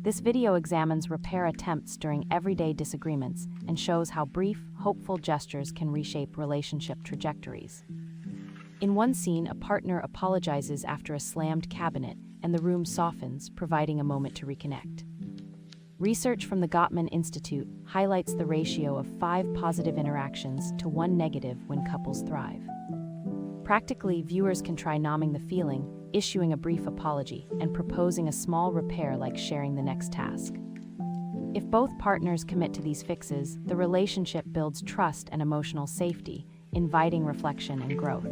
This video examines repair attempts during everyday disagreements and shows how brief, hopeful gestures can reshape relationship trajectories. In one scene, a partner apologizes after a slammed cabinet, and the room softens, providing a moment to reconnect. Research from the Gottman Institute highlights the ratio of 5 positive interactions to 1 negative when couples thrive. Practically, viewers can try numbing the feeling, issuing a brief apology, and proposing a small repair like sharing the next task. If both partners commit to these fixes, the relationship builds trust and emotional safety, inviting reflection and growth.